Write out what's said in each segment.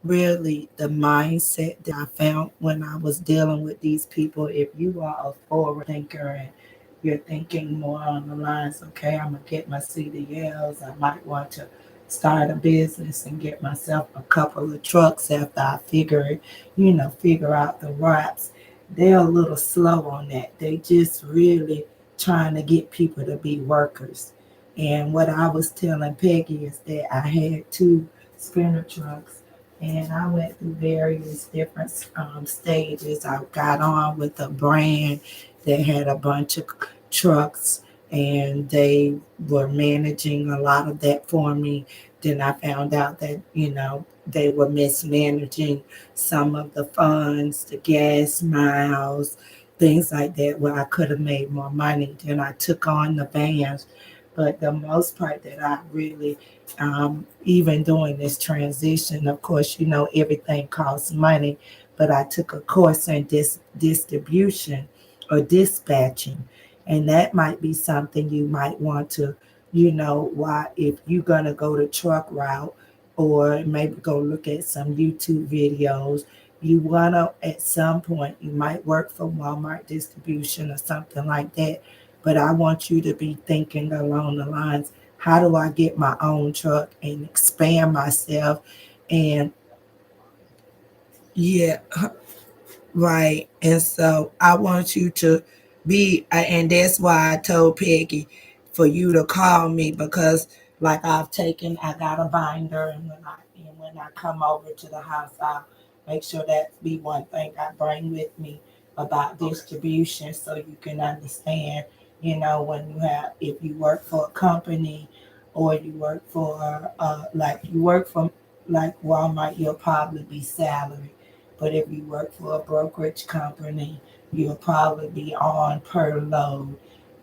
really the mindset that I found when I was dealing with these people. If you are a forward thinker and you're thinking more on the lines, okay, I'm gonna get my CDLs, I might want to start a business and get myself a couple of trucks after I figure out the reps. They're a little slow on that. They just really trying to get people to be workers. And what I was telling Peggy is that I had two spinner trucks and I went through various different stages. I got on with a brand that had a bunch of trucks and they were managing a lot of that for me. Then I found out that, they were mismanaging some of the funds, the gas miles, things like that, where I could have made more money. Then I took on the vans. But the most part that I really, even doing this transition, of course, everything costs money, but I took a course in distribution or dispatching. And that might be something you might want to, why if you're going to go the truck route or maybe go look at some YouTube videos, you want to, at some point, you might work for Walmart distribution or something like that, but I want you to be thinking along the lines, how do I get my own truck and expand myself? And yeah, right. And so I want you to and that's why I told Peggy for you to call me because, like, I got a binder, and when I come over to the house, I'll make sure that be one thing I bring with me about distribution, so you can understand. When if you work for a company, or you work for, like you work for like Walmart, you'll probably be salary, but if you work for a brokerage company, you'll probably be on per load.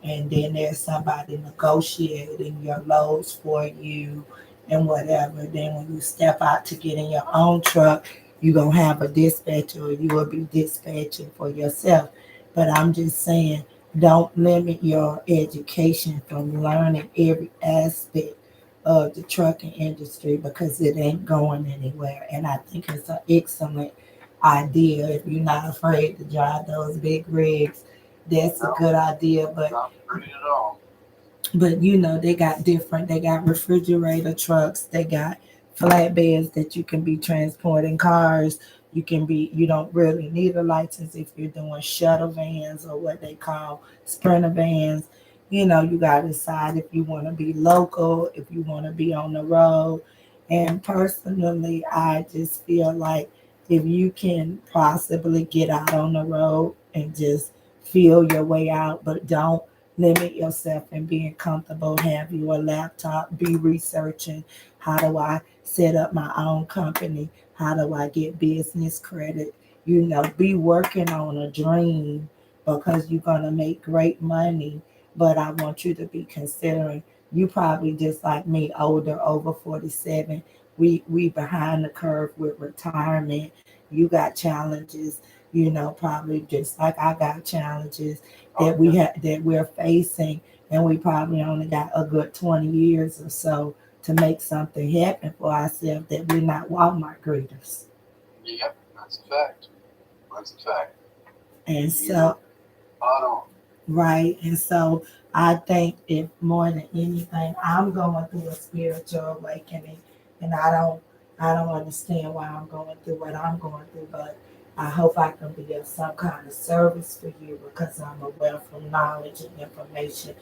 And then there's somebody negotiating your loads for you and whatever. Then when you step out to get in your own truck, you're going to have a dispatcher or you will be dispatching for yourself. But I'm just saying, don't limit your education from learning every aspect of the trucking industry because it ain't going anywhere. And I think it's an excellent idea. If you're not afraid to drive those big rigs, that's a good idea. But they got refrigerator trucks, they got flatbeds that you can be transporting cars. You don't really need a license if you're doing shuttle vans or what they call sprinter vans. You got to decide if you want to be local, if you want to be on the road. And personally, I just feel like if you can possibly get out on the road and just feel your way out, but don't limit yourself and being comfortable, have your laptop, be researching how do I set up my own company, how do I get business credit, be working on a dream because you're going to make great money. But I want you to be considering, you probably just like me, older, over 47. We behind the curve with retirement. You got challenges, probably just like I got challenges that we're facing, and we probably only got a good 20 years or so to make something happen for ourselves, that we're not Walmart greeters. Yep, that's a fact. That's a fact. And so, right. And so I think, if more than anything, I'm going through a spiritual awakening, and I don't understand why I'm going through what I'm going through, but I hope I can be of some kind of service for you because I'm a wealth of knowledge and information.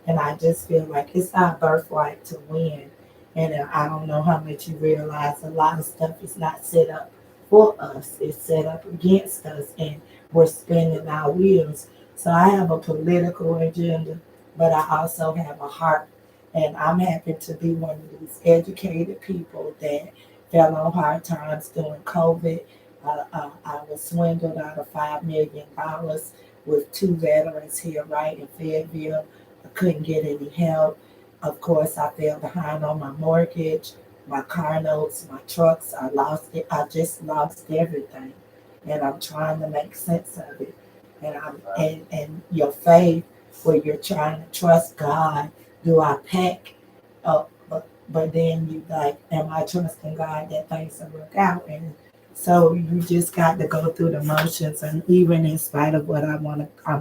And I just feel like it's our birthright to win. And I don't know how much you realize, a lot of stuff is not set up for us, it's set up against us, and we're spinning our wheels. So I have a political agenda, but I also have a heart. And I'm happy to be one of these educated people that fell on hard times during COVID. I was swindled out of $5 million with two veterans here, right in Fayetteville. I couldn't get any help. Of course, I fell behind on my mortgage, my car notes, my trucks. I lost it. I just lost everything, and I'm trying to make sense of it. And your faith, where you're trying to trust God. Do I pack up but then you like, am I trusting God that things will work out? And so you just got to go through the motions, and even in spite of what I'm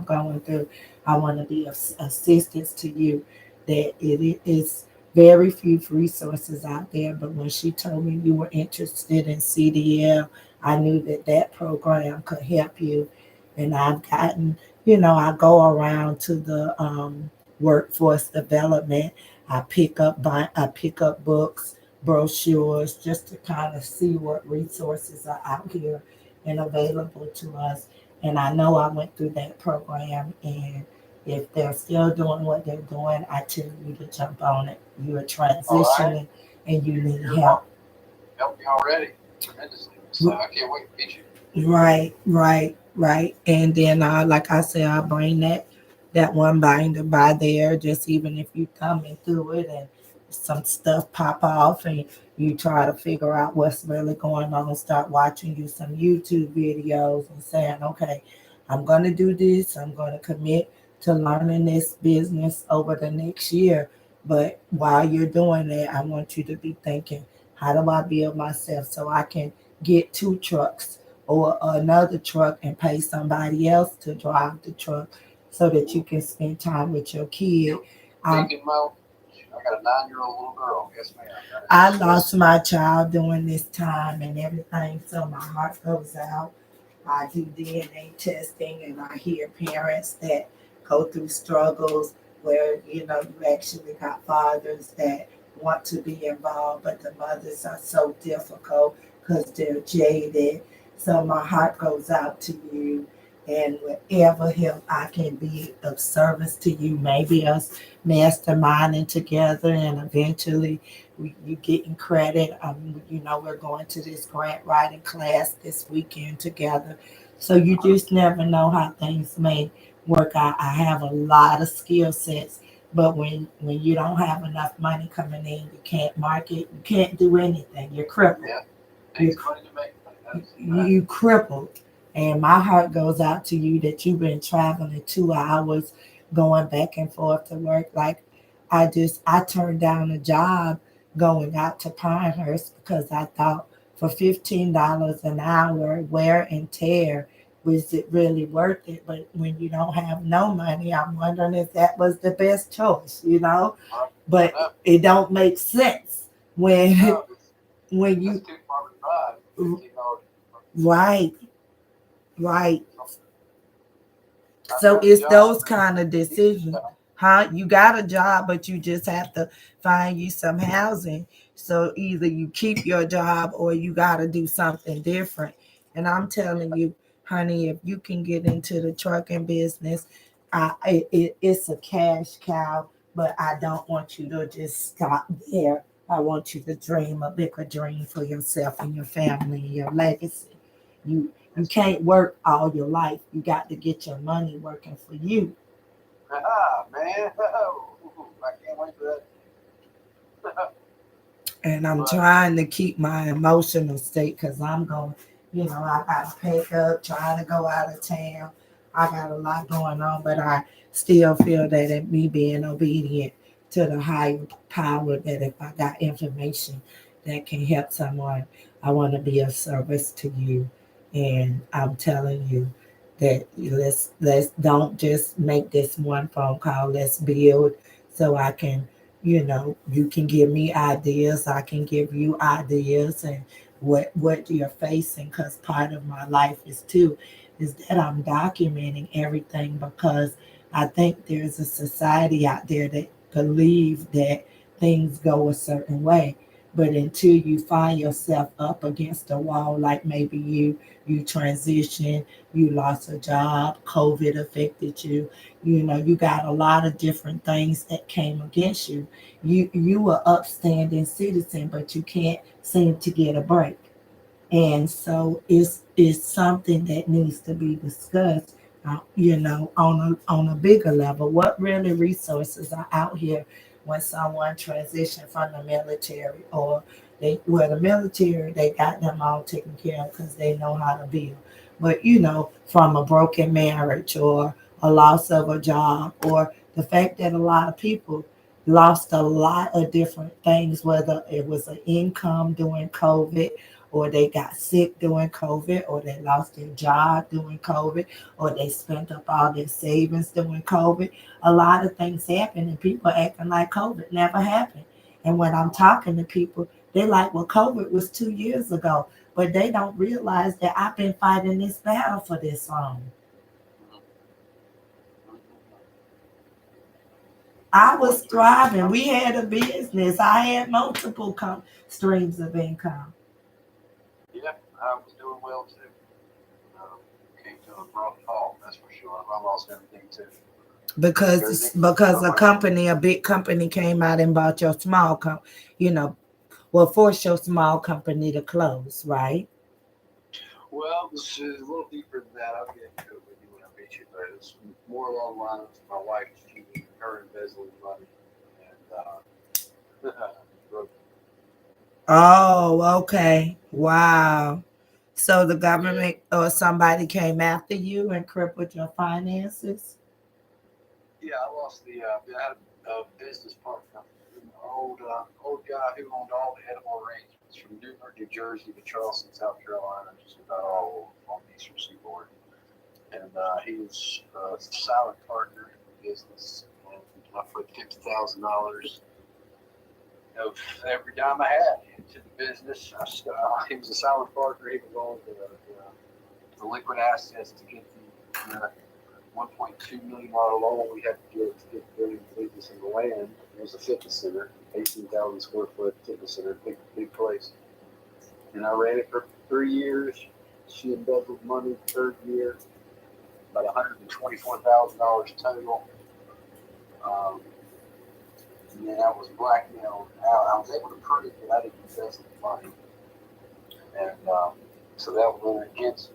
going through, I want to be of assistance to you. That it is very few resources out there, but when she told me you were interested in CDL, I knew that that program could help you. And I've gotten, I go around to the workforce development. I pick up books, brochures, just to kind of see what resources are out here and available to us. And I know I went through that program, and if they're still doing what they're doing, I tell you to jump on it. You are All right. transitioning and you need You're help. helped me already tremendously. So I can't wait to meet you. Right. And then, like I said, I bring that one binder by there. Just even if you thumbing through it and some stuff pop off, and you try to figure out what's really going on, start watching you some YouTube videos and saying, okay, I'm gonna do this. I'm gonna commit to learning this business over the next year. But while you're doing that, I want you to be thinking, how do I build myself so I can get 2 trucks or another truck and pay somebody else to drive the truck so that you can spend time with your kid. Thinking about, I got a 9-year-old little girl. Yes, ma'am. I lost my child during this time and everything, so my heart goes out. I do DNA testing, and I hear parents that go through struggles where you actually got fathers that want to be involved, but the mothers are so difficult because they're jaded. So my heart goes out to you, and whatever help I can be of service to you, maybe us masterminding together, and eventually you getting credit. We're going to this grant writing class this weekend together. So you just never know how things may work out. I have a lot of skill sets, but when you don't have enough money coming in, you can't market, you can't do anything. You're crippled. Yeah. Takes money to make money. You crippled. And my heart goes out to you that you've been traveling 2 hours, going back and forth to work. Like I turned down a job going out to Pinehurst because I thought for $15 an hour, wear and tear, was it really worth it? But when you don't have no money, I'm wondering if that was the best choice. But it don't make sense when No, when that's you too far to drive. right, right. So it's those kind of decisions. Huh? You got a job, but you just have to find you some housing. So either you keep your job or you got to do something different. And I'm telling you, honey, if you can get into the trucking business, it's a cash cow. But I don't want you to just stop there. I want you to dream a bigger dream for yourself and your family and your legacy. You can't work all your life. You got to get your money working for you. Man. I can't wait for that. And I'm trying to keep my emotional state because I'm going, I got to pick up, trying to go out of town. I got a lot going on, but I still feel that in me being obedient to the higher power, that if I got information that can help someone, I want to be of service to you. And I'm telling you that let's don't just make this one phone call. Let's build so I can, you can give me ideas, I can give you ideas, and what you're facing, because part of my life is that I'm documenting everything, because I think there's a society out there that believe that things go a certain way, but until you find yourself up against a wall, like maybe you transition, you lost a job, COVID affected you, you got a lot of different things that came against you. You were upstanding citizen, but you can't seem to get a break. And so it's something that needs to be discussed, on a bigger level. What really resources are out here when someone transition from the military, or the military, they got them all taken care of because they know how to build. But from a broken marriage or a loss of a job, or the fact that a lot of people lost a lot of different things, whether it was an income during COVID, or they got sick during COVID, or they lost their job during COVID, or they spent up all their savings during COVID. A lot of things happened, and people acting like COVID never happened. And when I'm talking to people, they like, well, COVID was 2 years ago, but they don't realize that I've been fighting this battle for this long. I was thriving. We had a business. I had multiple streams of income. Yeah, I was doing well too. Came to a rough fall, that's for sure. I lost everything too. Because a big company came out and bought your small you know, well, forced your small company to close, right? Well, this is a little deeper than that. I'll get into it with you when I meet you, but it's more along the lines of my wife cheating, her embezzling money, and Oh, okay. Wow. So the government or somebody came after you and crippled your finances? yeah, I lost I had a business partner, an old guy who owned all the edible arrangements from Newburgh, New Jersey to Charleston, South Carolina, just about all on the Eastern Seaboard. And he was a silent partner in the business, and I put $50,000 of every dime I had into the business. He was a silent partner. He was on the liquid assets to get the $1.2 million loan we had to get the business in the land. It was a fitness center, 18,000 square foot fitness center, big place. And I ran it for 3 years. She embezzled money the third year, about $124,000 total. And then I was blackmailed out. I was able to prove that I didn't embezzle the money. And so that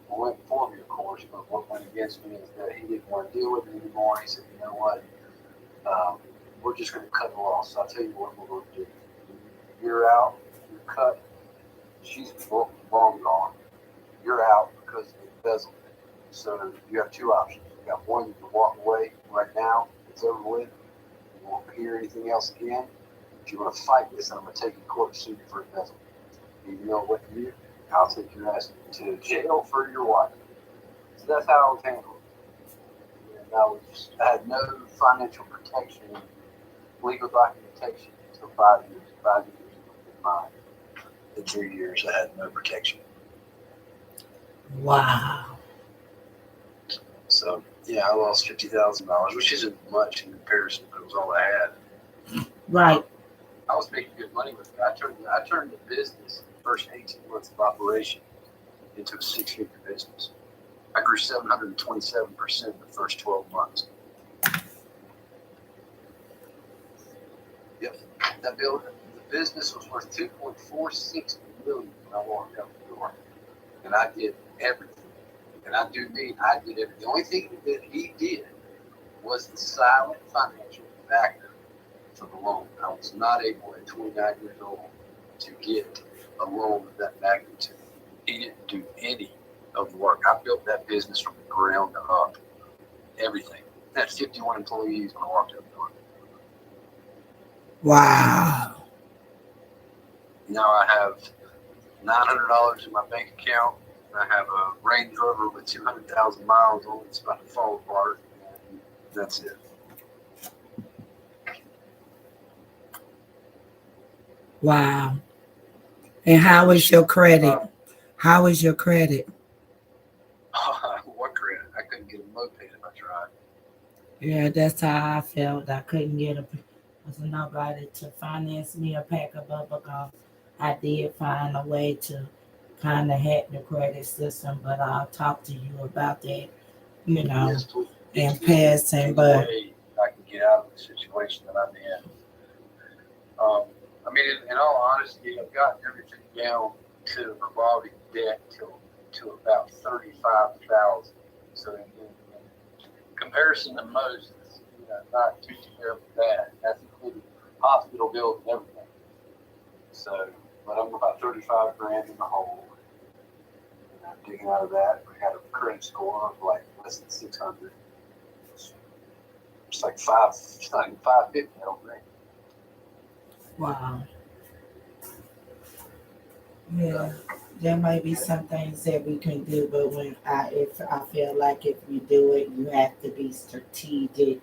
went for me, of course, but what went against me is that he didn't want to deal with it anymore. He said, you know what, we're just going to cut it off. So I'll tell you what we're going to do. You're out, you're cut, she's long gone. You're out because of embezzlement. So you have two options. You got one, you can walk away right now, it's over with. You won't hear anything else again. If you want to fight this, I'm going to take you to court and sue you for embezzlement. You know what to do? I'll take your ass to jail for your wife. So that's how I was handled. And I had no financial protection, legal documentation until 5 years. 5 years in mine. The 2 years I had no protection. Wow. So yeah, I lost $50,000, which isn't much in comparison, but it was all I had. Right. I was making good money with it. I turned the business, the first 18 months of operation, into a 6-figure business. I grew 727% in the first 12 months. Yep. The business was worth $2.46 million when I walked out the door. And I did everything. And I did everything. The only thing that he did was the silent financial backer for the loan. I was not able at 29 years old to get a loan of that magnitude. He didn't do any of the work. I built that business from the ground up. Everything. I had 51 employees when I walked out the door. Wow. Now I have $900 in my bank account. I have a Range Rover with 200,000 miles on it. It's about to fall apart. And that's it. Wow. And how is your credit? How is your credit? What credit? I couldn't get a moped if I tried. Yeah, that's how I felt. I couldn't get nobody to finance me a pack of bubble gum. I did find a way to kind of hack the credit system, but I'll talk to you about that, Yes, in passing. But I can get out of the situation that I'm in. I mean, in all honesty, I've gotten everything down to revolving debt to about 35,000. So in comparison to most, it's not too terribly bad. That's including hospital bills and everything. So, but I'm about 35 grand in the hole. And I'm digging out of that. We got a credit score of like less than 600. It's like 550, I don't think. Wow. Yeah. There might be some things that we can do, but if I feel like if you do it, you have to be strategic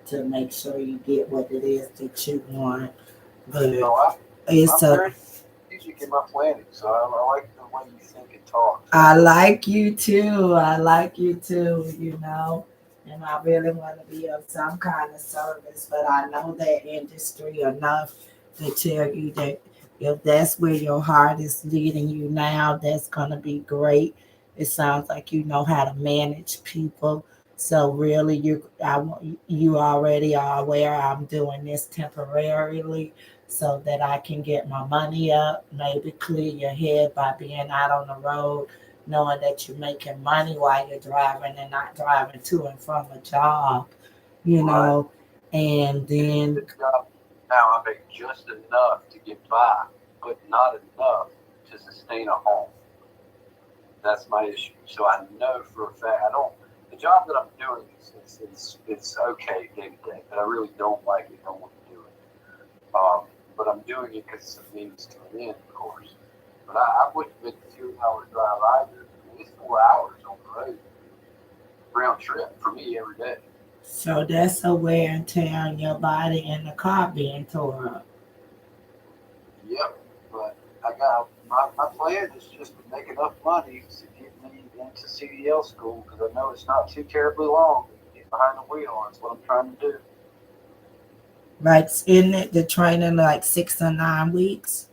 to make sure you get what it is that you want. But So it's I'm a very strategic in my planning, so I like the way you think and talk. I So like you too. I like you too, and I really want to be of some kind of service, but I know that industry enough to tell you that if that's where your heart is leading you now, that's going to be great. It sounds like you know how to manage people. So really, you already are aware I'm doing this temporarily so that I can get my money up, maybe clear your head by being out on the road knowing that you're making money while you're driving and not driving to and from a job, you right. know, and The then job now I make just enough to get by, but not enough to sustain a home. That's my issue. So I know for a fact I don't. The job that I'm doing it's okay day to day, but I really don't like it. Don't want to do it. But I'm doing it because it's a means to an end, of course. But I wouldn't make a 2 hour drive either. I mean, it's 4 hours on the road, round trip for me every day. so that's a wear and tear on your body and the car being tore up. Yep. But my plan is just to make enough money to get me into CDL school because I know it's not too terribly long to get behind the wheel. That's what I'm trying to do. Like, isn't it the training like 6 or 9 weeks?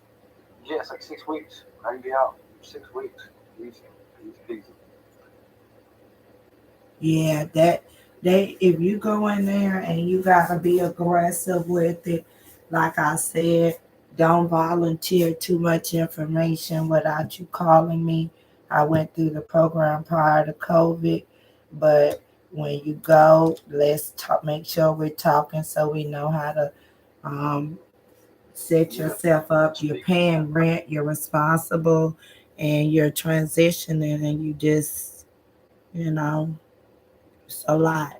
Yeah, it's like 6 weeks. I can be out in 6 weeks. Easy, easy peasy. Yeah, that they if you go in there and you gotta be aggressive with it, like I said, don't volunteer too much information without you calling me. I went through the program prior to COVID, but when you go, let's talk, make sure we're talking so we know how to um, set Yeah, yourself up. You're speak. paying rent, you're responsible, and you're transitioning, and you just, you know, it's a lot.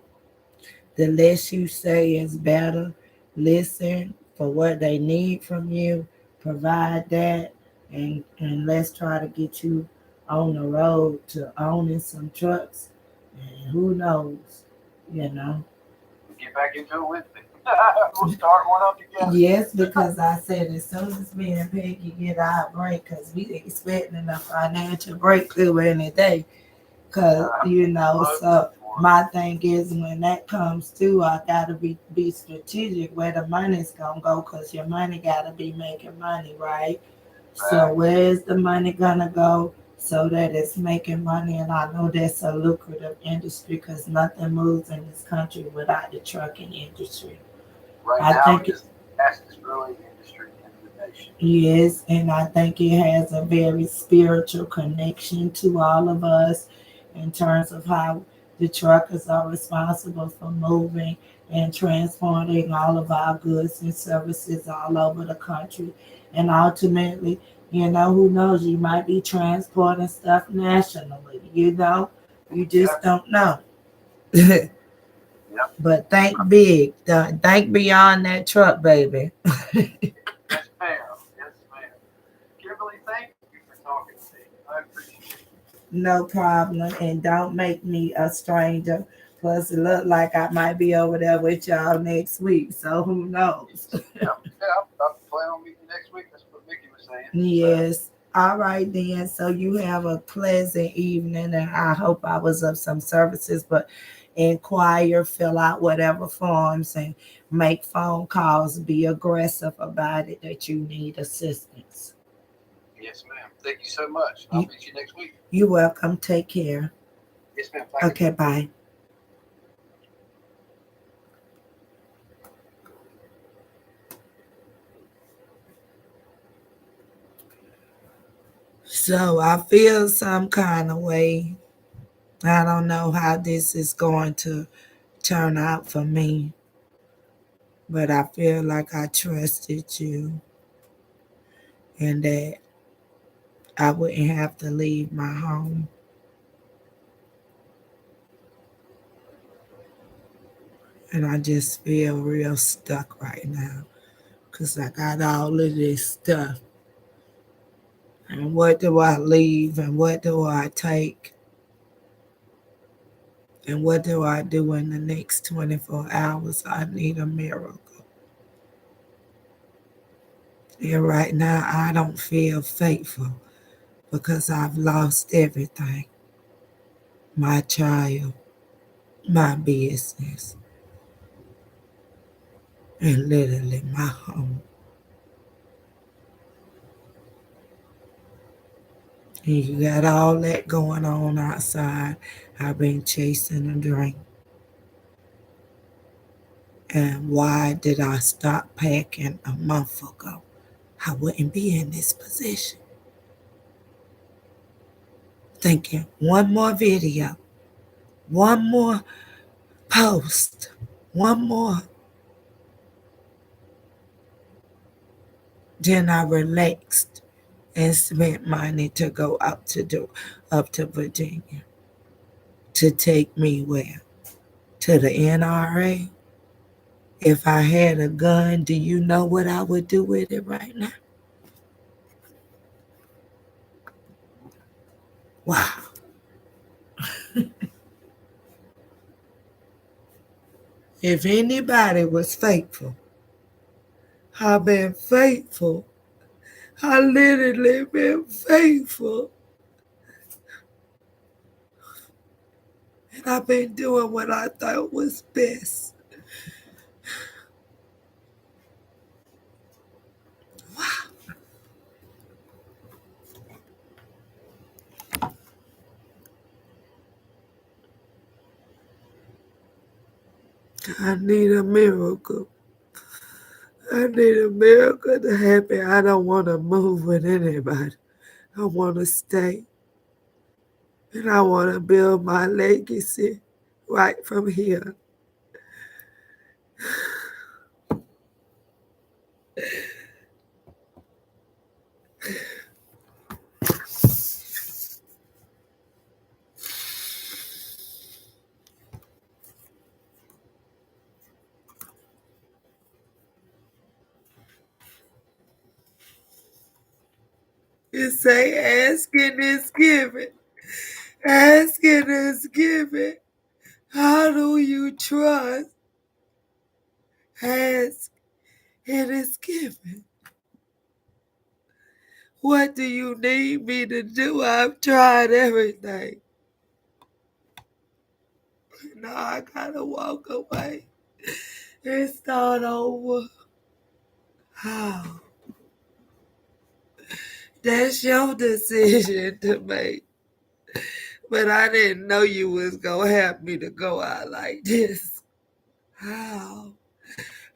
The less you say is better. Listen for what they need from you, provide that, and let's try to get you on the road to owning some trucks. And who knows, you know. We'll get back into it with me. We'll start one up together. Yes, because I said as soon as me and Peggy get our break, because we expecting a financial breakthrough any day. Cause Love so for my thing is when that comes through, I gotta be strategic where the money's gonna go. Cause your money gotta be making money, right? So facts. where is the money gonna go so that it's making money? And I know that's a lucrative industry because nothing moves in this country without the trucking industry. Right I now, think it is the fastest growing industry in the nation. yes, and I think it has a very spiritual connection to all of us in terms of how the truckers are responsible for moving and transporting all of our goods and services all over the country. And ultimately, who knows, you might be transporting stuff nationally, you just Yep, don't know. yep. But think big, think beyond that truck, baby. Yes, ma'am. Yes, ma'am. Kimberly, thank you for talking to me. I appreciate it. No problem. And don't make me a stranger. Plus, it look like I might be over there with y'all next week. So who knows? Yep, yeah, I'm planning on meeting next week. That's what Mickey was saying. So, Yes. All right then. So you have a pleasant evening, and I hope I was of some services. But inquire, fill out whatever forms, and make phone calls. Be aggressive about it that you need assistance. yes, ma'am. Thank you so much. I'll You meet you next week. you're welcome. Take care. Yes, ma'am. Thank you. Okay. Bye. So I feel some kind of way. I don't know how this is going to turn out for me, but I feel like I trusted you and that I wouldn't have to leave my home. And I just feel real stuck right now because I got all of this stuff. And what do I leave and what do I take? And what do I do in the next 24 hours? I need a miracle. And right now, I don't feel faithful because I've lost everything. My child, my business, and literally my home. And you got all that going on outside. I've been chasing a dream. And why did I stop packing a month ago? I wouldn't be in this position. Thinking one more video, one more post, one more. Then I relaxed and spent money to go up to Virginia to take me where? To the NRA. If I had a gun, do you know what I would do with it right now? Wow. If anybody was faithful, I've been faithful. I literally been faithful. And I've been doing what I thought was best. Wow. I need a miracle. I need a miracle to happen. I don't want to move with anybody. I want to stay. And I want to build my legacy right from here. You say asking is giving. Asking is giving. How do you trust? Ask, it is given. What do you need me to do? I've tried everything. Now I gotta walk away and start over. How? That's your decision to make. But I didn't know you was gonna have me to go out like this. How?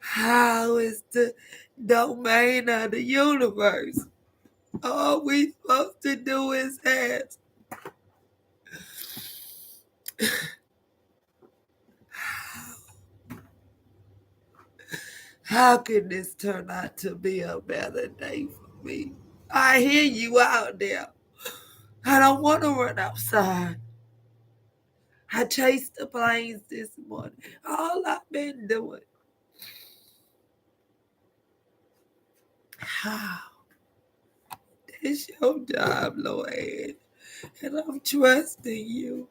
How is the domain of the universe? All we supposed to do is ask. How can this turn out to be a better day for me? I hear you out there. I don't want to run outside. I chased the planes this morning. All I've been doing. How? It's your job, Lord. And I'm trusting you.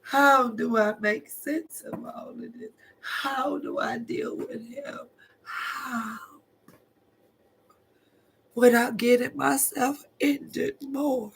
How do I make sense of all of this? How do I deal with him? How? Without getting myself injured more.